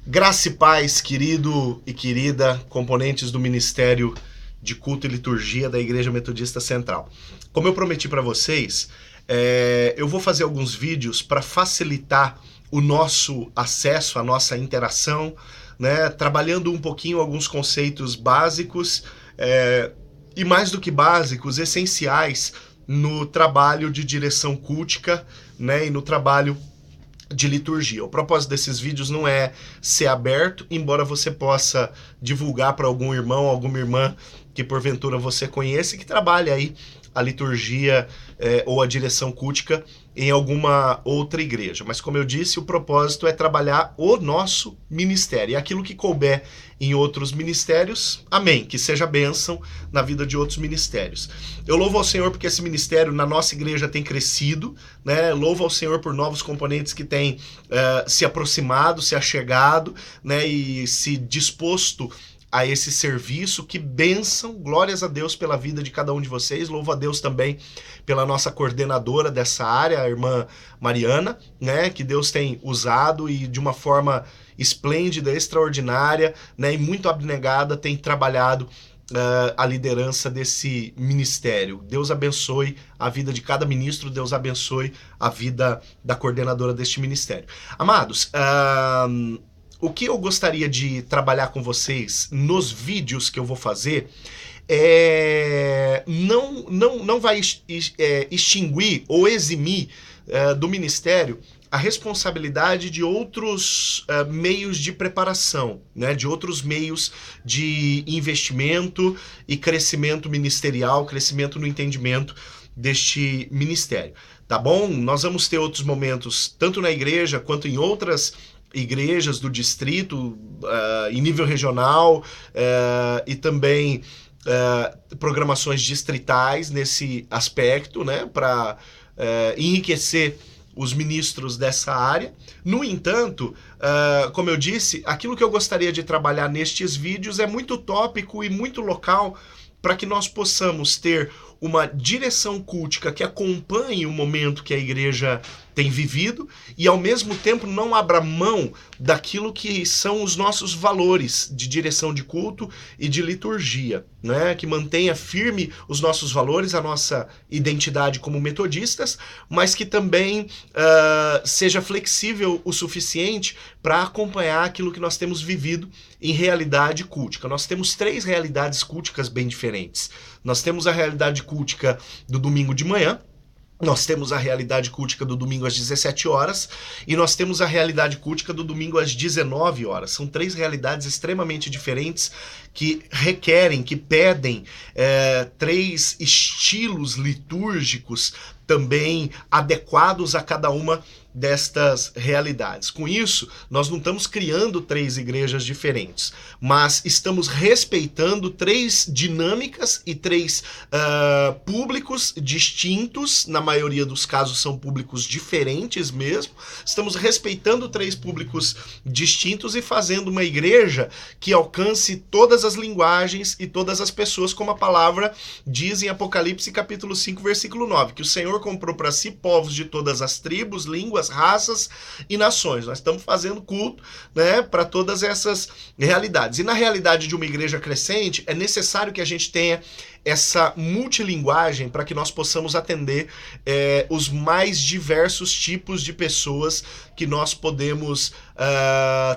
Graça e paz, querido e querida, componentes do Ministério de Culto e Liturgia da Igreja Metodista Central. Como eu prometi para vocês, eu vou fazer alguns vídeos para facilitar o nosso acesso, a nossa interação, né? Trabalhando um pouquinho alguns conceitos básicos e mais do que básicos, essenciais no trabalho de direção cultica, né? E no trabalho de liturgia. O propósito desses vídeos não é ser aberto, embora você possa divulgar para algum irmão, alguma irmã que porventura você conheça e que trabalhe aí a liturgia ou a direção cultica em alguma outra igreja. Mas como eu disse, o propósito é trabalhar o nosso ministério. E aquilo que couber em outros ministérios, amém, que seja bênção na vida de outros ministérios. Eu louvo ao Senhor porque esse ministério na nossa igreja tem crescido, né? Louvo ao Senhor por novos componentes que têm se aproximado, se achegado, né? E se disposto a esse serviço. Que bênção, glórias a Deus pela vida de cada um de vocês, louvo a Deus também pela nossa coordenadora dessa área, a irmã Mariana, né, que Deus tem usado e de uma forma esplêndida, extraordinária, né, e muito abnegada tem trabalhado a liderança desse ministério. Deus abençoe a vida de cada ministro, Deus abençoe a vida da coordenadora deste ministério. Amados, o que eu gostaria de trabalhar com vocês nos vídeos que eu vou fazer não vai extinguir ou eximir do ministério a responsabilidade de outros meios de preparação, né, de outros meios de investimento e crescimento ministerial, crescimento no entendimento deste ministério, tá bom? Nós vamos ter outros momentos, tanto na igreja quanto em outras igrejas do distrito, em nível regional, e também programações distritais nesse aspecto, né, para enriquecer os ministros dessa área. No entanto, como eu disse, aquilo que eu gostaria de trabalhar nestes vídeos é muito tópico e muito local para que nós possamos ter uma direção cultica que acompanhe o momento que a igreja tem vivido e, ao mesmo tempo, não abra mão daquilo que são os nossos valores de direção de culto e de liturgia, né? Que mantenha firme os nossos valores, a nossa identidade como metodistas, mas que também seja flexível o suficiente para acompanhar aquilo que nós temos vivido em realidade cultica. Nós temos 3 realidades culticas bem diferentes. Nós temos a realidade cultica do domingo de manhã, nós temos a realidade cultica do domingo às 17 horas e nós temos a realidade cultica do domingo às 19 horas. São 3 realidades extremamente diferentes que requerem, que pedem 3 estilos litúrgicos também adequados a cada uma destas realidades. Com isso, nós não estamos criando 3 igrejas diferentes, mas estamos respeitando 3 dinâmicas e 3 públicos distintos. Na maioria dos casos são públicos diferentes mesmo. Estamos respeitando 3 públicos distintos e fazendo uma igreja que alcance todas as linguagens e todas as pessoas, como a palavra diz em Apocalipse capítulo 5, versículo 9, que o Senhor comprou para si povos de todas as tribos, línguas, raças e nações. Nós estamos fazendo culto, né, para todas essas realidades. E na realidade de uma igreja crescente, é necessário que a gente tenha essa multilinguagem para que nós possamos atender os mais diversos tipos de pessoas que nós podemos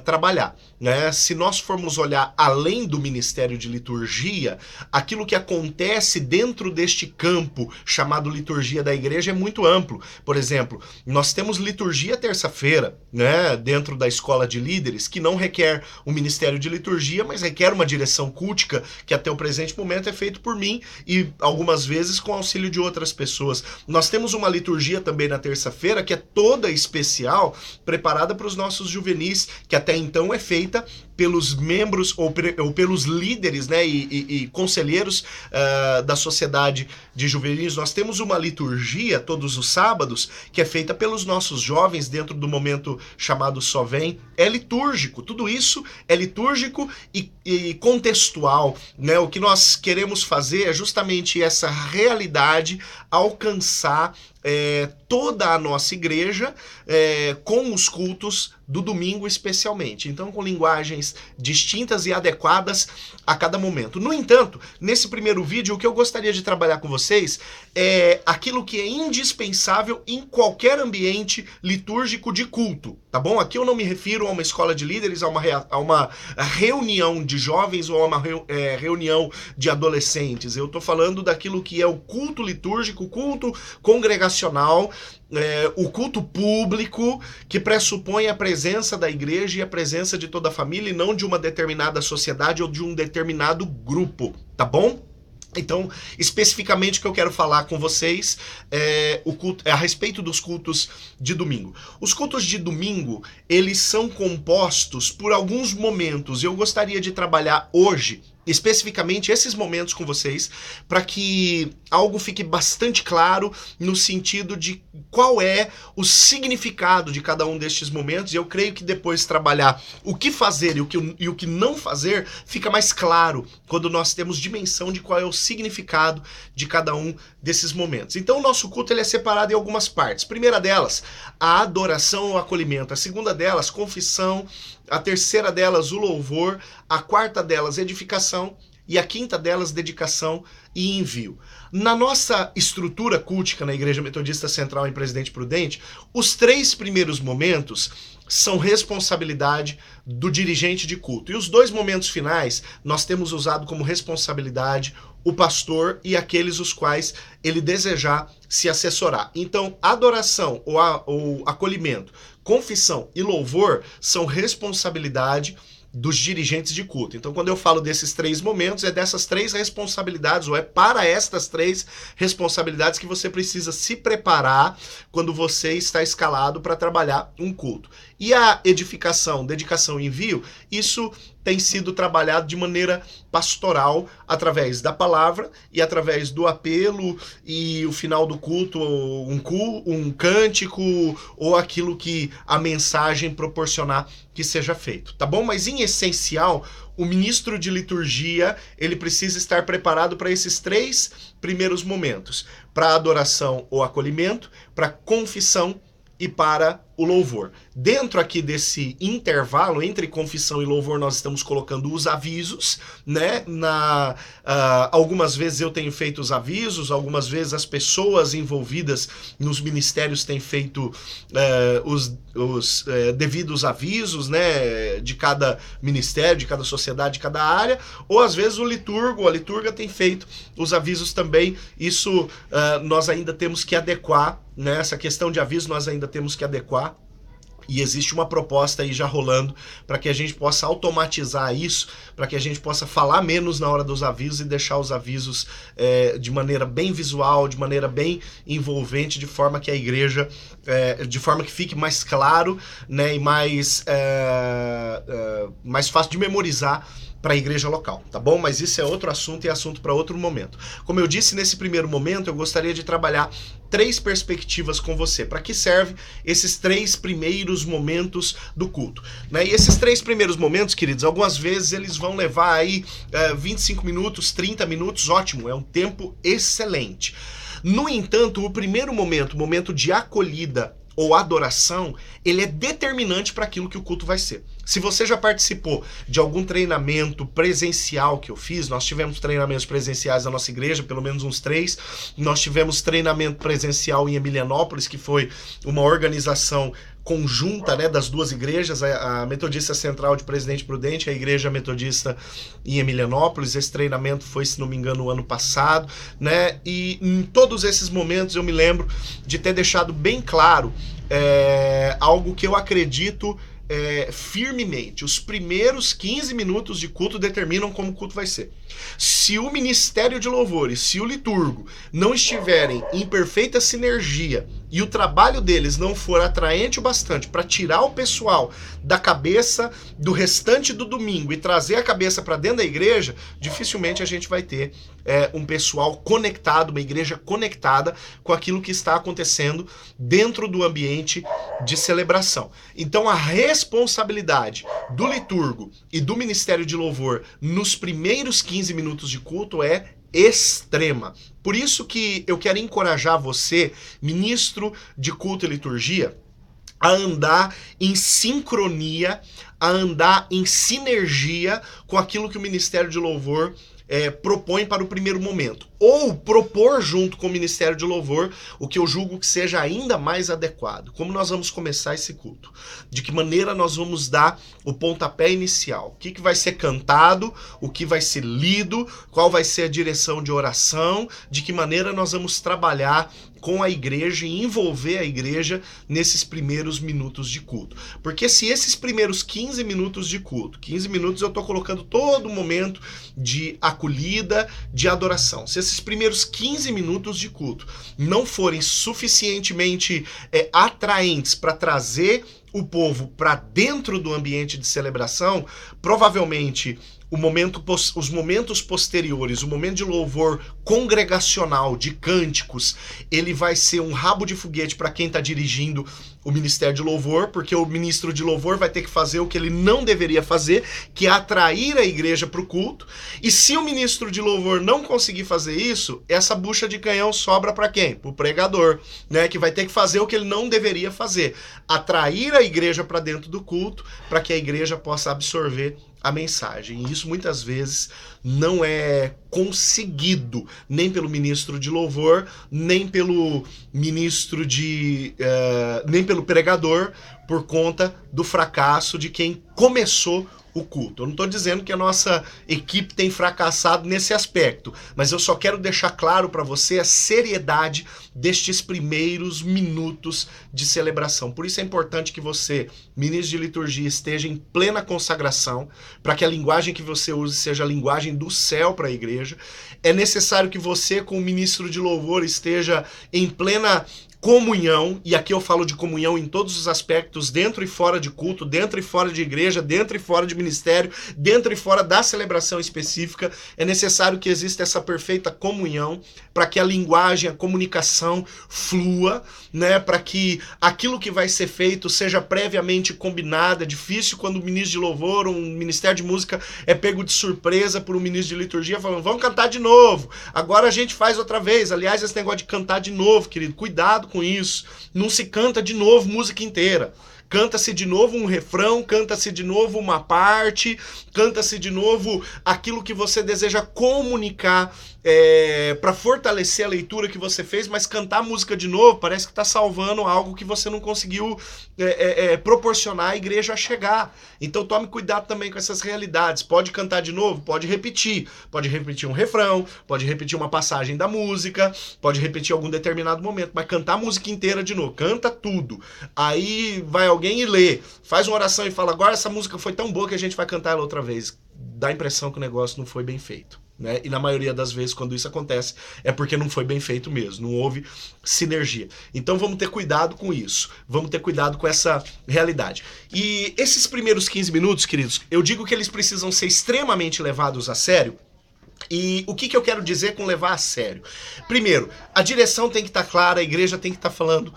trabalhar, né? Se nós formos olhar além do ministério de liturgia, aquilo que acontece dentro deste campo chamado liturgia da igreja é muito amplo. Por exemplo, nós temos liturgia terça-feira, né, dentro da escola de líderes, que não requer um ministério de liturgia, mas requer uma direção cultica, que até o presente momento é feito por mim e algumas vezes com auxílio de outras pessoas. Nós temos uma liturgia também na terça-feira que é toda especial, preparada para os nossos juvenis, que até então é feita pelos membros ou pelos líderes, né, e conselheiros da sociedade de juvenis. Nós temos uma liturgia todos os sábados que é feita pelos nossos jovens dentro do momento chamado Só Vem. É litúrgico, tudo isso é litúrgico e contextual, né? O que nós queremos fazer é justamente essa realidade alcançar toda a nossa igreja com os cultos do domingo especialmente. Então, com linguagens distintas e adequadas a cada momento. No entanto, nesse primeiro vídeo, o que eu gostaria de trabalhar com vocês é aquilo que é indispensável em qualquer ambiente litúrgico de culto, tá bom? Aqui eu não me refiro a uma escola de líderes, a uma reunião de jovens ou a uma reunião de adolescentes. Eu tô falando daquilo que é o culto litúrgico, o culto congregacional, o culto público, que pressupõe a presença da igreja e a presença de toda a família, e não de uma determinada sociedade ou de um determinado grupo, tá bom? Então, especificamente o que eu quero falar com vocês é a respeito dos cultos de domingo. Os cultos de domingo, eles são compostos por alguns momentos. Eu gostaria de trabalhar hoje especificamente esses momentos com vocês, para que algo fique bastante claro no sentido de qual é o significado de cada um destes momentos. E eu creio que depois trabalhar o que fazer e o que não fazer fica mais claro quando nós temos dimensão de qual é o significado de cada um desses momentos. Então o nosso culto ele é separado em algumas partes. A primeira delas, a adoração ou acolhimento. A segunda delas, confissão. A terceira delas, o louvor. A quarta delas, edificação. E a quinta delas, dedicação e envio. Na nossa estrutura cultica na Igreja Metodista Central em Presidente Prudente, os 3 primeiros momentos são responsabilidade do dirigente de culto. E os 2 momentos finais, nós temos usado como responsabilidade o pastor e aqueles os quais ele desejar se assessorar. Então, adoração ou acolhimento, confissão e louvor são responsabilidade dos dirigentes de culto. Então, quando eu falo desses 3 momentos, é dessas 3 responsabilidades, ou é para estas 3 responsabilidades que você precisa se preparar quando você está escalado para trabalhar um culto. E a edificação, dedicação e envio, isso tem sido trabalhado de maneira pastoral, através da palavra e através do apelo e o final do culto, um cântico ou aquilo que a mensagem proporcionar que seja feito, tá bom? Mas em essencial, o ministro de liturgia, ele precisa estar preparado para esses 3 primeiros momentos, para adoração ou acolhimento, para confissão e para o louvor. Dentro aqui desse intervalo entre confissão e louvor, nós estamos colocando os avisos, né? Algumas vezes eu tenho feito os avisos, algumas vezes as pessoas envolvidas nos ministérios têm feito os devidos avisos, né? De cada ministério, de cada sociedade, de cada área, ou às vezes o liturgo, a liturga tem feito os avisos também. Isso nós ainda temos que adequar, né? Essa questão de aviso nós ainda temos que adequar. E existe uma proposta aí já rolando para que a gente possa automatizar isso, para que a gente possa falar menos na hora dos avisos e deixar os avisos de maneira bem visual, de maneira bem envolvente, de forma que a igreja, de forma que fique mais claro, né, e mais fácil de memorizar para a igreja local, tá bom? Mas isso é outro assunto e assunto para outro momento. Como eu disse, nesse primeiro momento, eu gostaria de trabalhar 3 perspectivas com você. Para que serve esses 3 primeiros momentos do culto, né? E esses 3 primeiros momentos, queridos, algumas vezes eles vão levar aí 25 minutos, 30 minutos, ótimo, é um tempo excelente. No entanto, o primeiro momento, o momento de acolhida ou adoração, ele é determinante para aquilo que o culto vai ser. Se você já participou de algum treinamento presencial que eu fiz, nós tivemos treinamentos presenciais na nossa igreja, pelo menos uns 3, nós tivemos treinamento presencial em Emilianópolis, que foi uma organização conjunta, né, das 2 igrejas, a Metodista Central de Presidente Prudente, a Igreja Metodista em Emilianópolis. Esse treinamento foi, se não me engano, o ano passado, né, e em todos esses momentos eu me lembro de ter deixado bem claro algo que eu acredito firmemente. Os primeiros 15 minutos de culto determinam como o culto vai ser. Se o ministério de louvores, se o liturgo não estiverem em perfeita sinergia e o trabalho deles não for atraente o bastante para tirar o pessoal da cabeça do restante do domingo e trazer a cabeça para dentro da igreja, dificilmente a gente vai ter um pessoal conectado, uma igreja conectada com aquilo que está acontecendo dentro do ambiente de celebração. Então a responsabilidade responsabilidade do liturgo e do ministério de louvor nos primeiros 15 minutos de culto é extrema. Por isso que eu quero encorajar você, ministro de culto e liturgia, a andar em sincronia, a andar em sinergia com aquilo que o ministério de louvor propõe para o primeiro momento. Ou propor junto com o Ministério de Louvor o que eu julgo que seja ainda mais adequado. Como nós vamos começar esse culto? De que maneira nós vamos dar o pontapé inicial? O que vai ser cantado? O que vai ser lido? Qual vai ser a direção de oração? De que maneira nós vamos trabalhar com a igreja e envolver a igreja nesses primeiros minutos de culto. Porque se esses primeiros 15 minutos de culto, 15 minutos eu estou colocando todo o momento de acolhida, de adoração. Se esses primeiros 15 minutos de culto não forem suficientemente atraentes para trazer o povo para dentro do ambiente de celebração, provavelmente os momentos posteriores, o momento de louvor congregacional, de cânticos, ele vai ser um rabo de foguete para quem está dirigindo o ministério de louvor, porque o ministro de louvor vai ter que fazer o que ele não deveria fazer, que é atrair a igreja para o culto. E se o ministro de louvor não conseguir fazer isso, essa bucha de canhão sobra para quem? Para o pregador, né? Que vai ter que fazer o que ele não deveria fazer, atrair a igreja para dentro do culto, para que a igreja possa absorver a mensagem. E isso muitas vezes não é conseguido nem pelo ministro de louvor, nem pelo ministro nem pelo pregador, por conta do fracasso de quem começou o culto. Eu não estou dizendo que a nossa equipe tem fracassado nesse aspecto, mas eu só quero deixar claro para você a seriedade destes primeiros minutos de celebração. Por isso é importante que você, ministro de liturgia, esteja em plena consagração, para que a linguagem que você use seja a linguagem do céu para a igreja. É necessário que você, como ministro de louvor, esteja em plena comunhão, e aqui eu falo de comunhão em todos os aspectos, dentro e fora de culto, dentro e fora de igreja, dentro e fora de ministério, dentro e fora da celebração específica. É necessário que exista essa perfeita comunhão para que a linguagem, a comunicação flua, né? Para que aquilo que vai ser feito seja previamente combinado. É difícil quando o ministro de louvor, um ministério de música é pego de surpresa por um ministro de liturgia falando, vamos cantar de novo, agora a gente faz outra vez. Aliás, esse negócio de cantar de novo, querido, cuidado com isso. Não se canta de novo música inteira. Canta-se de novo um refrão, canta-se de novo uma parte, canta-se de novo aquilo que você deseja comunicar para fortalecer a leitura que você fez, mas cantar a música de novo parece que está salvando algo que você não conseguiu proporcionar à igreja a chegar. Então tome cuidado também com essas realidades. Pode cantar de novo? Pode repetir um refrão, pode repetir uma passagem da música, pode repetir algum determinado momento, mas cantar a música inteira de novo, canta tudo. Aí vai alguém e lê, faz uma oração e fala, agora essa música foi tão boa que a gente vai cantar ela outra vez. Dá a impressão que o negócio não foi bem feito, né? E na maioria das vezes, quando isso acontece, é porque não foi bem feito mesmo, não houve sinergia. Então vamos ter cuidado com isso, vamos ter cuidado com essa realidade. E esses primeiros 15 minutos, queridos, eu digo que eles precisam ser extremamente levados a sério. E o que eu quero dizer com levar a sério? Primeiro, a direção tem que estar clara, a igreja tem que estar falando,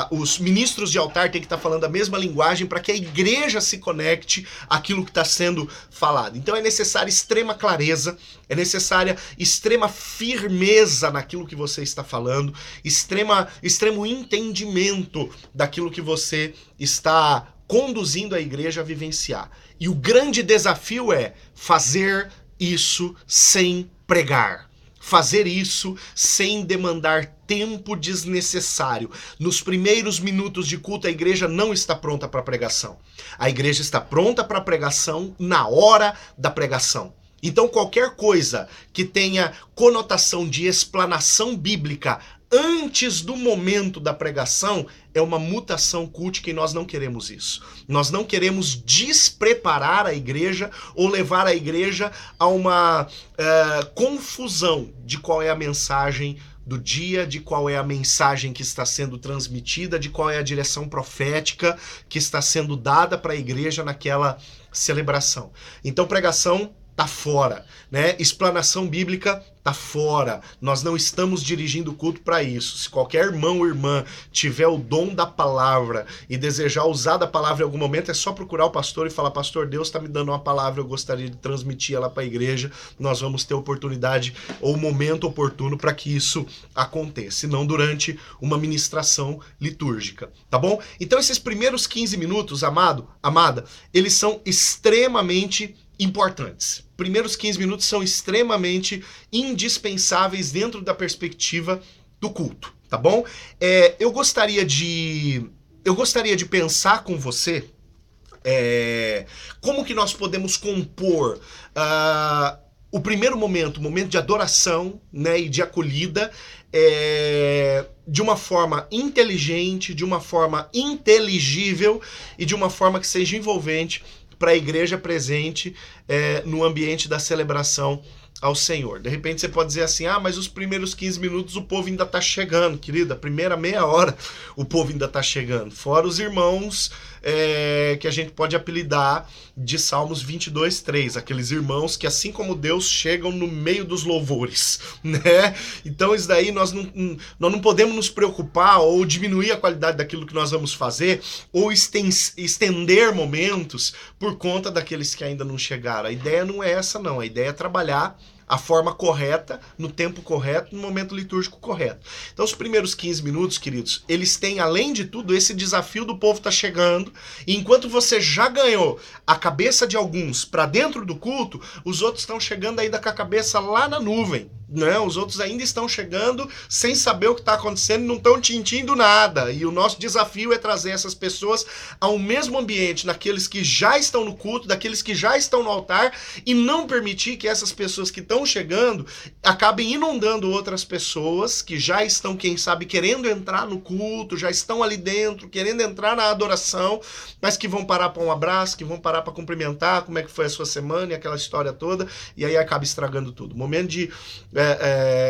os ministros de altar tem que estar falando a mesma linguagem para que a igreja se conecte àquilo que está sendo falado. Então é necessária extrema clareza, é necessária extrema firmeza naquilo que você está falando, extremo entendimento daquilo que você está conduzindo a igreja a vivenciar. E o grande desafio é fazer isso sem pregar. Fazer isso sem demandar tempo desnecessário. Nos primeiros minutos de culto, a igreja não está pronta para a pregação. A igreja está pronta para a pregação na hora da pregação. Então, qualquer coisa que tenha conotação de explanação bíblica antes do momento da pregação é uma mutação cultica e nós não queremos isso. Nós não queremos despreparar a igreja ou levar a igreja a uma confusão de qual é a mensagem do dia, de qual é a mensagem que está sendo transmitida, de qual é a direção profética que está sendo dada para a igreja naquela celebração. Então, pregação tá fora, né? Explanação bíblica tá fora. Nós não estamos dirigindo o culto para isso. Se qualquer irmão ou irmã tiver o dom da palavra e desejar usar da palavra em algum momento, é só procurar o pastor e falar: pastor, Deus está me dando uma palavra, eu gostaria de transmitir ela para a igreja. Nós vamos ter oportunidade ou momento oportuno para que isso aconteça, não durante uma ministração litúrgica, tá bom? Então esses primeiros 15 minutos, amado, amada, eles são extremamente importantes. Primeiros 15 minutos são extremamente indispensáveis dentro da perspectiva do culto, tá bom? Eu gostaria de pensar com você como que nós podemos compor o primeiro momento, o momento de adoração, né, e de acolhida, de uma forma inteligente, de uma forma inteligível e de uma forma que seja envolvente para a igreja presente no ambiente da celebração ao Senhor. De repente você pode dizer assim: mas os primeiros 15 minutos o povo ainda está chegando, querida. A primeira meia hora o povo ainda está chegando. Fora os irmãos que a gente pode apelidar de Salmos 22:3, aqueles irmãos que, assim como Deus, chegam no meio dos louvores, né? Então isso daí nós não podemos nos preocupar ou diminuir a qualidade daquilo que nós vamos fazer ou estender momentos por conta daqueles que ainda não chegaram. A ideia não é essa, não. A ideia é trabalhar a forma correta, no tempo correto, no momento litúrgico correto. Então os primeiros 15 minutos, queridos, eles têm, além de tudo, esse desafio do povo estar chegando, e enquanto você já ganhou a cabeça de alguns para dentro do culto, os outros estão chegando ainda com a cabeça lá na nuvem, né? Os outros ainda estão chegando sem saber o que está acontecendo, não estão tintindo nada, e o nosso desafio é trazer essas pessoas ao mesmo ambiente, naqueles que já estão no culto, daqueles que já estão no altar, e não permitir que essas pessoas que estão chegando acabem inundando outras pessoas que já estão, quem sabe, querendo entrar no culto, já estão ali dentro, querendo entrar na adoração, mas que vão parar para um abraço, que vão parar para cumprimentar, como é que foi a sua semana e aquela história toda, e aí acaba estragando tudo. O momento de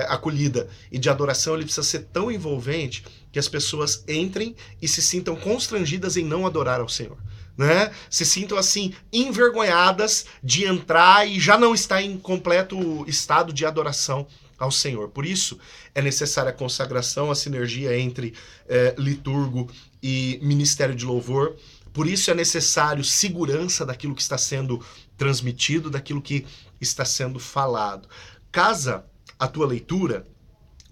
acolhida e de adoração, ele precisa ser tão envolvente que as pessoas entrem e se sintam constrangidas em não adorar ao Senhor, né? Se sintam assim envergonhadas de entrar e já não estar em completo estado de adoração ao Senhor. Por isso é necessária a consagração, a sinergia entre liturgo e ministério de louvor. Por isso é necessário segurança daquilo que está sendo transmitido, daquilo que está sendo falado. Casa a tua leitura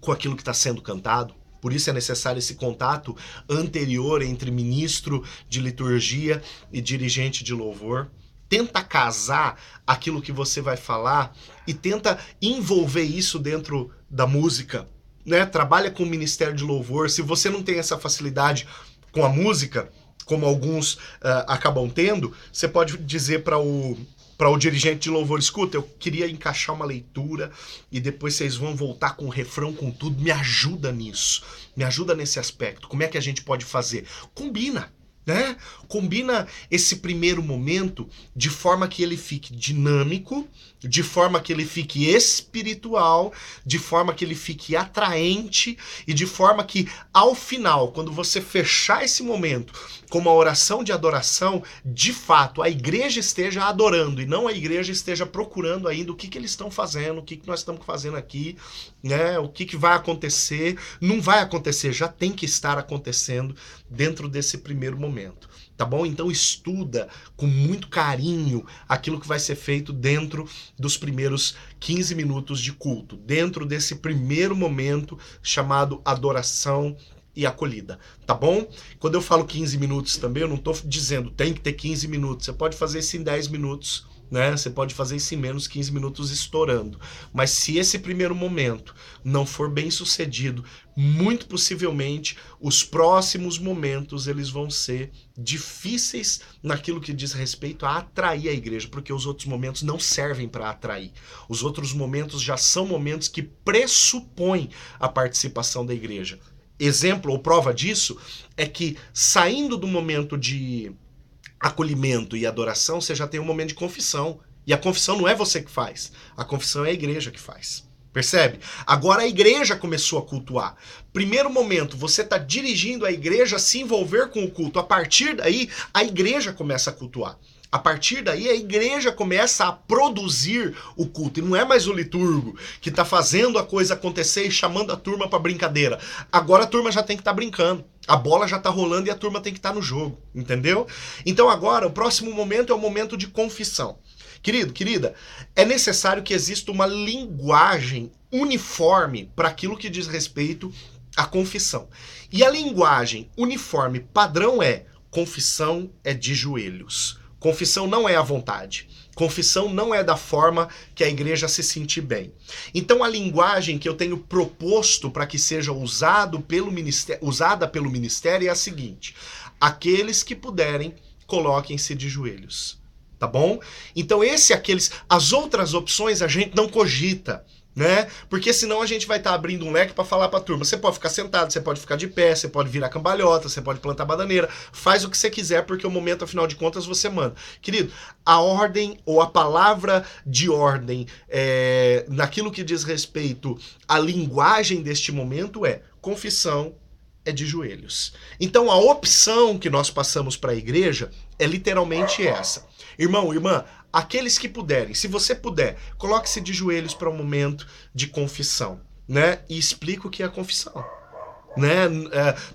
com aquilo que está sendo cantado. Por isso é necessário esse contato anterior entre ministro de liturgia e dirigente de louvor. Tenta casar aquilo que você vai falar e tenta envolver isso dentro da música, né? Trabalha com o ministério de louvor. Se você não tem essa facilidade com a música, como alguns acabam tendo, você pode dizer para o dirigente de louvor: escuta, eu queria encaixar uma leitura e depois vocês vão voltar com o refrão, com tudo, me ajuda nisso, me ajuda nesse aspecto, como é que a gente pode fazer? Combina, né? Combina esse primeiro momento de forma que ele fique dinâmico, de forma que ele fique espiritual, de forma que ele fique atraente e de forma que, ao final, quando você fechar esse momento com uma oração de adoração, de fato, a igreja esteja adorando e não a igreja esteja procurando ainda o que eles estão fazendo, o que nós estamos fazendo aqui, né? O que vai acontecer. Não vai acontecer, já tem que estar acontecendo dentro desse primeiro momento, tá bom? Então estuda com muito carinho aquilo que vai ser feito dentro dos primeiros 15 minutos de culto, dentro desse primeiro momento chamado adoração e acolhida, tá bom? Quando eu falo 15 minutos também, eu não tô dizendo tem que ter 15 minutos, você pode fazer isso em 10 minutos, né? Você pode fazer isso em menos 15 minutos estourando. Mas se esse primeiro momento não for bem sucedido, muito possivelmente os próximos momentos eles vão ser difíceis naquilo que diz respeito a atrair a igreja, porque os outros momentos não servem para atrair. Os outros momentos já são momentos que pressupõem a participação da igreja. Exemplo ou prova disso é que, saindo do momento de acolhimento e adoração, você já tem um momento de confissão. E a confissão não é você que faz, a confissão é a igreja que faz. Percebe? Agora a igreja começou a cultuar. Primeiro momento, você está dirigindo a igreja a se envolver com o culto. A partir daí, a igreja começa a cultuar. A partir daí, a igreja começa a produzir o culto. E não é mais o liturgo que está fazendo a coisa acontecer e chamando a turma para brincadeira. Agora a turma já tem que estar brincando. A bola já está rolando e a turma tem que estar no jogo. Entendeu? Então agora, o próximo momento é o momento de confissão. Querido, querida, é necessário que exista uma linguagem uniforme para aquilo que diz respeito à confissão. E a linguagem uniforme padrão é: confissão é de joelhos. Confissão não é à vontade. Confissão não é da forma que a igreja se sentir bem. Então a linguagem que eu tenho proposto para que seja usada pelo ministério é a seguinte: aqueles que puderem, coloquem-se de joelhos. Tá bom? Então as outras opções a gente não cogita, né? Porque senão a gente vai estar abrindo um leque para falar para a turma: você pode ficar sentado, você pode ficar de pé, você pode virar cambalhota, você pode plantar bananeira, faz o que você quiser, porque o momento, afinal de contas, você manda. Querido, a ordem ou a palavra de ordem naquilo que diz respeito à linguagem deste momento é: confissão é de joelhos. Então a opção que nós passamos para a igreja é literalmente essa: irmão, irmã, aqueles que puderem, se você puder, coloque-se de joelhos para um momento de confissão, né? E explica o que é a confissão, né?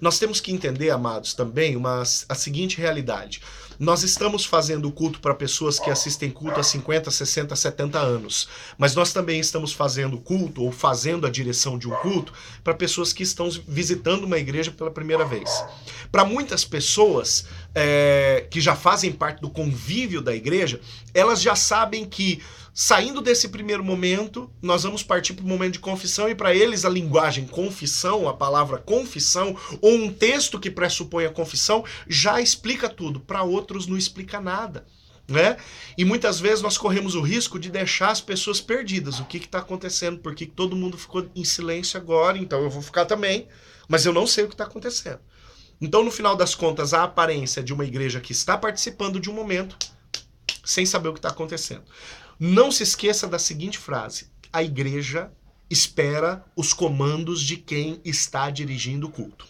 Nós temos que entender, amados, também a seguinte realidade: nós estamos fazendo o culto para pessoas que assistem culto há 50, 60, 70 anos, mas nós também estamos fazendo culto, ou fazendo a direção de um culto, para pessoas que estão visitando uma igreja pela primeira vez. Para muitas pessoas que já fazem parte do convívio da igreja, elas já sabem que, saindo desse primeiro momento, nós vamos partir para o momento de confissão, e para eles a linguagem confissão, a palavra confissão, ou um texto que pressupõe a confissão, já explica tudo. Para outros não explica nada, né? E muitas vezes nós corremos o risco de deixar as pessoas perdidas. O que está acontecendo? Por que todo mundo ficou em silêncio agora? Então eu vou ficar também, mas eu não sei o que está acontecendo. Então, no final das contas, a aparência de uma igreja que está participando de um momento sem saber o que está acontecendo. Não se esqueça da seguinte frase: a igreja espera os comandos de quem está dirigindo o culto.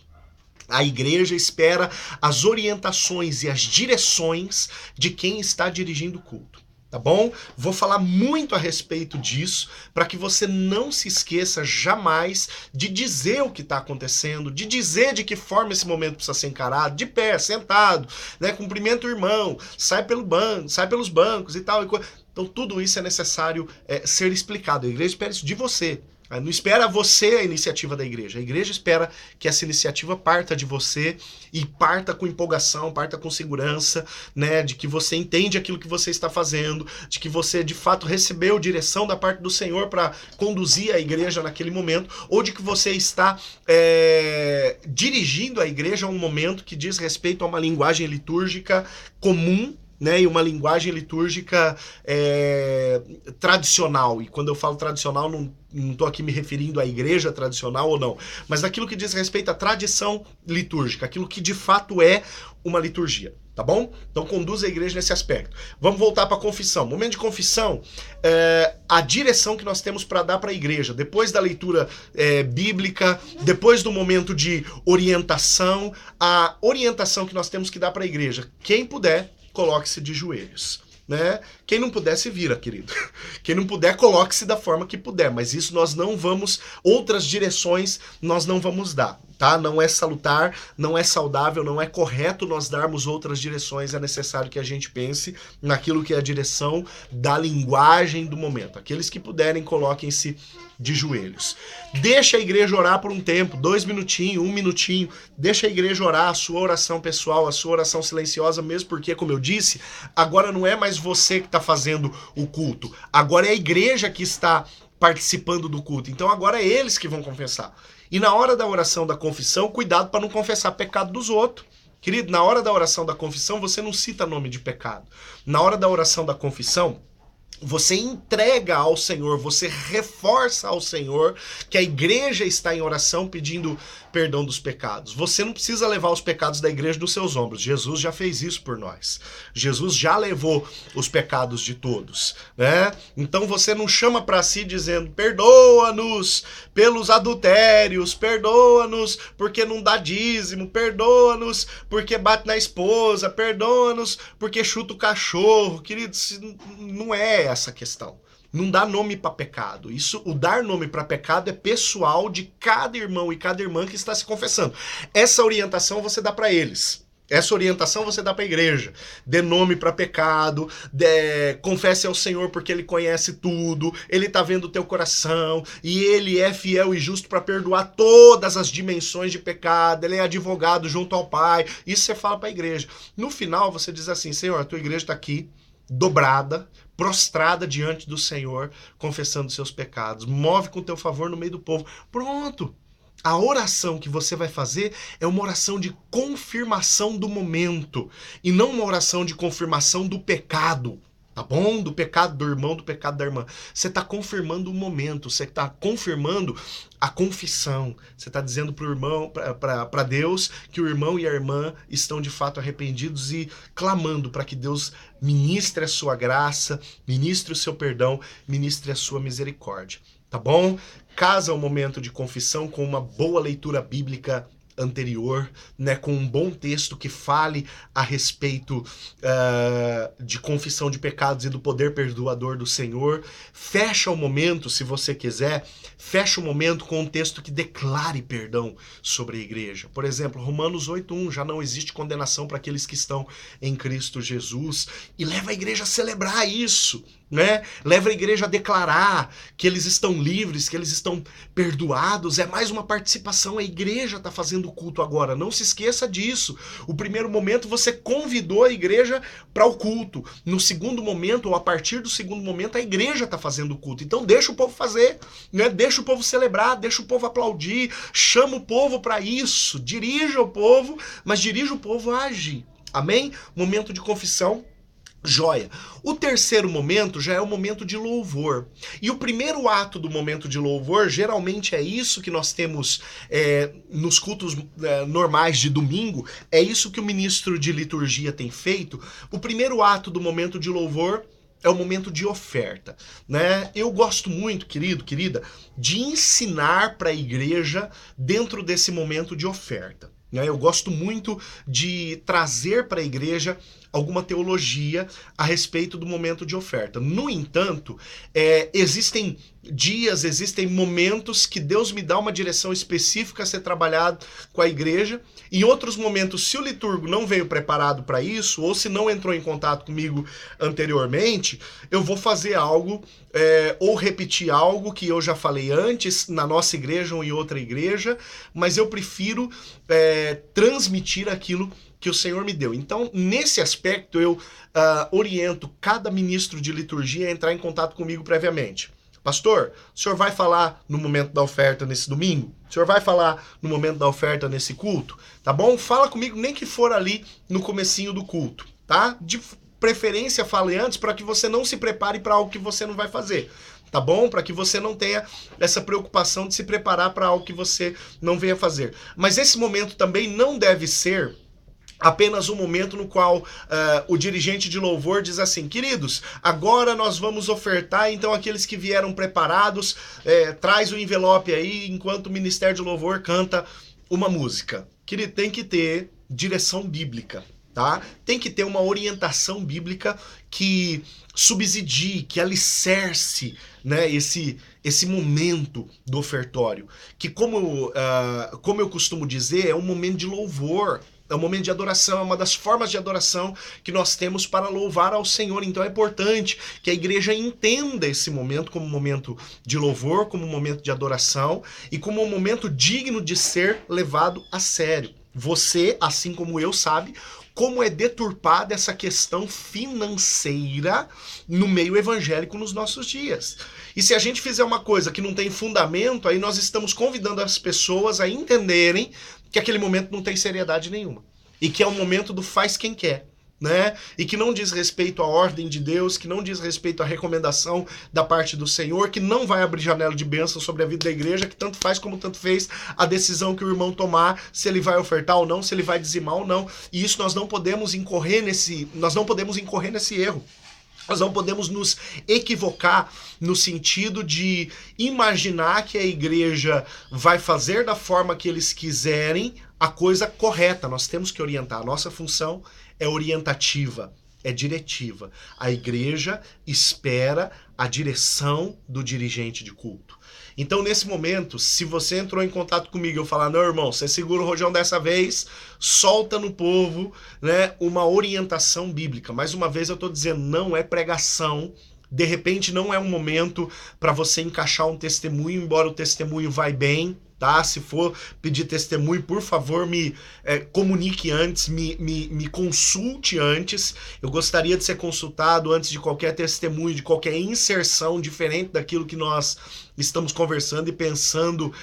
A igreja espera as orientações e as direções de quem está dirigindo o culto. Tá bom? Vou falar muito a respeito disso para que você não se esqueça jamais de dizer o que está acontecendo, de dizer de que forma esse momento precisa ser encarado: de pé, sentado, né? Cumprimenta o irmão, sai pelos bancos e tal. Então tudo isso é necessário ser explicado. A igreja espera isso de você. Não espera você a iniciativa da igreja. A igreja espera que essa iniciativa parta de você, e parta com empolgação, parta com segurança, né, de que você entende aquilo que você está fazendo, de que você de fato recebeu direção da parte do Senhor para conduzir a igreja naquele momento, ou de que você está dirigindo a igreja a um momento que diz respeito a uma linguagem litúrgica comum, né, e uma linguagem litúrgica tradicional. E quando eu falo tradicional, não estou aqui me referindo à igreja tradicional ou não, mas daquilo que diz respeito à tradição litúrgica, aquilo que de fato é uma liturgia, tá bom? Então conduza a igreja nesse aspecto. Vamos voltar para a confissão. Momento de confissão, a direção que nós temos para dar para a igreja, depois da leitura bíblica, depois do momento de orientação, a orientação que nós temos que dar para a igreja: quem puder, coloque-se de joelhos, né? Quem não puder, se vira, querido. Quem não puder, coloque-se da forma que puder, mas isso nós não vamos, outras direções nós não vamos dar, tá? Não é salutar, não é saudável, não é correto nós darmos outras direções. É necessário que a gente pense naquilo que é a direção da linguagem do momento. Aqueles que puderem, coloquem-se de joelhos. Deixa a igreja orar por um tempo, 2 minutinhos, 1 minutinho. Deixa a igreja orar a sua oração pessoal, a sua oração silenciosa, mesmo porque, como eu disse, agora não é mais você que está fazendo o culto. Agora é a igreja que está participando do culto. Então agora é eles que vão confessar. E na hora da oração da confissão, cuidado para não confessar pecado dos outros. Querido, na hora da oração da confissão, você não cita nome de pecado. Na hora da oração da confissão, você entrega ao Senhor, você reforça ao Senhor que a igreja está em oração pedindo perdão dos pecados. Você não precisa levar os pecados da igreja nos seus ombros. Jesus já fez isso por nós. Jesus já levou os pecados de todos, né? Então você não chama para si dizendo: perdoa-nos pelos adultérios, perdoa-nos porque não dá dízimo, perdoa-nos porque bate na esposa, perdoa-nos porque chuta o cachorro. Queridos, não é essa a questão. Não dá nome para pecado. Isso, o dar nome para pecado é pessoal de cada irmão e cada irmã que está se confessando. Essa orientação você dá para eles. Essa orientação você dá para a igreja. Dê nome para pecado, confesse ao Senhor porque Ele conhece tudo, Ele está vendo o teu coração e Ele é fiel e justo para perdoar todas as dimensões de pecado. Ele é advogado junto ao Pai. Isso você fala para a igreja. No final você diz assim: Senhor, a tua igreja está aqui, dobrada, prostrada diante do Senhor, confessando seus pecados. Move com teu favor no meio do povo. Pronto. A oração que você vai fazer é uma oração de confirmação do momento e não uma oração de confirmação do pecado. Tá bom? Do pecado do irmão, do pecado da irmã. Você está confirmando o momento, você está confirmando a confissão. Você está dizendo para o irmão, para Deus, que o irmão e a irmã estão de fato arrependidos e clamando para que Deus ministre a sua graça, ministre o seu perdão, ministre a sua misericórdia. Tá bom? Casa o momento de confissão com uma boa leitura bíblica anterior, né, com um bom texto que fale a respeito de confissão de pecados e do poder perdoador do Senhor. Fecha o momento, se você quiser, fecha o momento com um texto que declare perdão sobre a igreja. Por exemplo, Romanos 8:1, já não existe condenação para aqueles que estão em Cristo Jesus. E leva a igreja a celebrar isso, né? Leva a igreja a declarar que eles estão livres, que eles estão perdoados. É mais uma participação, a igreja está fazendo culto agora, não se esqueça disso. O primeiro momento você convidou a igreja para o culto, no segundo momento, ou a partir do segundo momento, a igreja está fazendo o culto. Então deixa o povo fazer, né? Deixa o povo celebrar, deixa o povo aplaudir, chama o povo para isso, dirija o povo, mas dirija o povo a agir. Amém? Momento de confissão. Joia. O terceiro momento já é o momento de louvor. E o primeiro ato do momento de louvor, geralmente é isso que nós temos nos cultos normais de domingo, é isso que o ministro de liturgia tem feito. O primeiro ato do momento de louvor é o momento de oferta, né? Eu gosto muito, querido, querida, de ensinar para a igreja dentro desse momento de oferta. Eu gosto muito de trazer para a igreja alguma teologia a respeito do momento de oferta. No entanto, existem dias, existem momentos que Deus me dá uma direção específica a ser trabalhado com a igreja. Em outros momentos, se o liturgo não veio preparado para isso, ou se não entrou em contato comigo anteriormente, eu vou fazer algo ou repetir algo que eu já falei antes na nossa igreja ou em outra igreja, mas eu prefiro transmitir aquilo que o Senhor me deu. Então, nesse aspecto, eu oriento cada ministro de liturgia a entrar em contato comigo previamente. Pastor, o senhor vai falar no momento da oferta nesse domingo? O senhor vai falar no momento da oferta nesse culto? Tá bom? Fala comigo, nem que for ali no comecinho do culto, tá? De preferência, fale antes para que você não se prepare para algo que você não vai fazer. Tá bom? Para que você não tenha essa preocupação de se preparar para algo que você não venha fazer. Mas esse momento também não deve ser apenas um momento no qual o dirigente de louvor diz assim: queridos, agora nós vamos ofertar, então aqueles que vieram preparados, traz o envelope aí, enquanto o Ministério de Louvor canta uma música. Querido, tem que ter direção bíblica, tá? Tem que ter uma orientação bíblica que subsidie, que alicerce, né, esse momento do ofertório, que como eu costumo dizer, é um momento de louvor. É um momento de adoração, é uma das formas de adoração que nós temos para louvar ao Senhor. Então é importante que a igreja entenda esse momento como um momento de louvor, como um momento de adoração e como um momento digno de ser levado a sério. Você, assim como eu, sabe como é deturpada essa questão financeira no meio evangélico nos nossos dias. E se a gente fizer uma coisa que não tem fundamento, aí nós estamos convidando as pessoas a entenderem que aquele momento não tem seriedade nenhuma. E que é um momento do faz quem quer. né? E que não diz respeito à ordem de Deus, que não diz respeito à recomendação da parte do Senhor, que não vai abrir janela de bênção sobre a vida da igreja, que tanto faz como tanto fez a decisão que o irmão tomar, se ele vai ofertar ou não, se ele vai dizimar ou não. E isso nós não podemos incorrer nesse erro. Nós não podemos nos equivocar no sentido de imaginar que a igreja vai fazer da forma que eles quiserem a coisa correta. Nós temos que orientar. A nossa função é orientativa, é diretiva. A igreja espera a direção do dirigente de culto. Então, nesse momento, se você entrou em contato comigo e eu falar, não, irmão, você segura o rojão dessa vez, solta no povo, né, uma orientação bíblica. Mais uma vez eu estou dizendo, não é pregação. De repente não é um momento para você encaixar um testemunho, embora o testemunho vai bem, tá? Se for pedir testemunho, por favor, me comunique antes, me consulte antes. Eu gostaria de ser consultado antes de qualquer testemunho, de qualquer inserção diferente daquilo que nós estamos conversando e pensando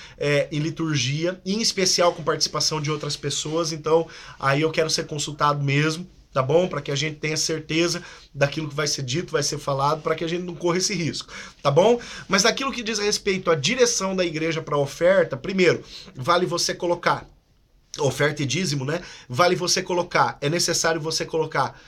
em liturgia, em especial com participação de outras pessoas. Então, aí eu quero ser consultado mesmo, tá bom? Para que a gente tenha certeza daquilo que vai ser dito, vai ser falado, para que a gente não corra esse risco, tá bom? Mas naquilo que diz respeito à direção da igreja para a oferta, primeiro, vale você colocar oferta e dízimo, né? Vale você colocar, é necessário você colocar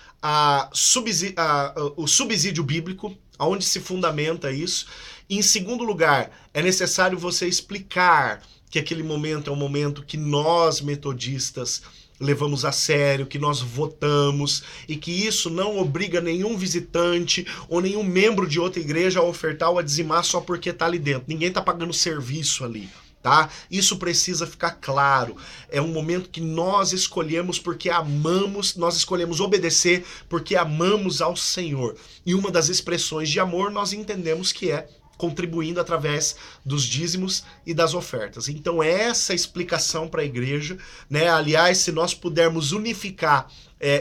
o subsídio bíblico, aonde se fundamenta isso. Em segundo lugar, é necessário você explicar que aquele momento é um momento que nós, metodistas, levamos a sério, que nós votamos e que isso não obriga nenhum visitante ou nenhum membro de outra igreja a ofertar ou a dizimar só porque tá ali dentro. Ninguém tá pagando serviço ali, tá? Isso precisa ficar claro. É um momento que nós escolhemos porque amamos, nós escolhemos obedecer porque amamos ao Senhor. E uma das expressões de amor nós entendemos que é contribuindo através dos dízimos e das ofertas. Então essa explicação para a igreja, né? Aliás, se nós pudermos unificar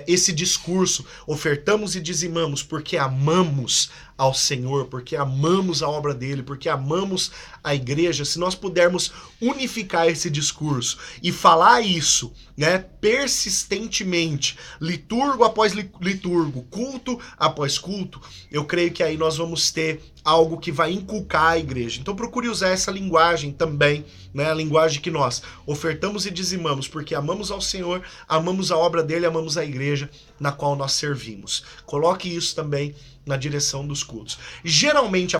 esse discurso, ofertamos e dizimamos porque amamos ao Senhor, porque amamos a obra dele, porque amamos a igreja, se nós pudermos unificar esse discurso e falar isso, né, persistentemente, liturgo após liturgo, culto após culto, eu creio que aí nós vamos ter algo que vai inculcar a igreja. Então procure usar essa linguagem também, né, a linguagem que nós ofertamos e dizimamos porque amamos ao Senhor, amamos a obra dele, amamos a igreja na qual nós servimos. Coloque isso também na direção dos cultos. Geralmente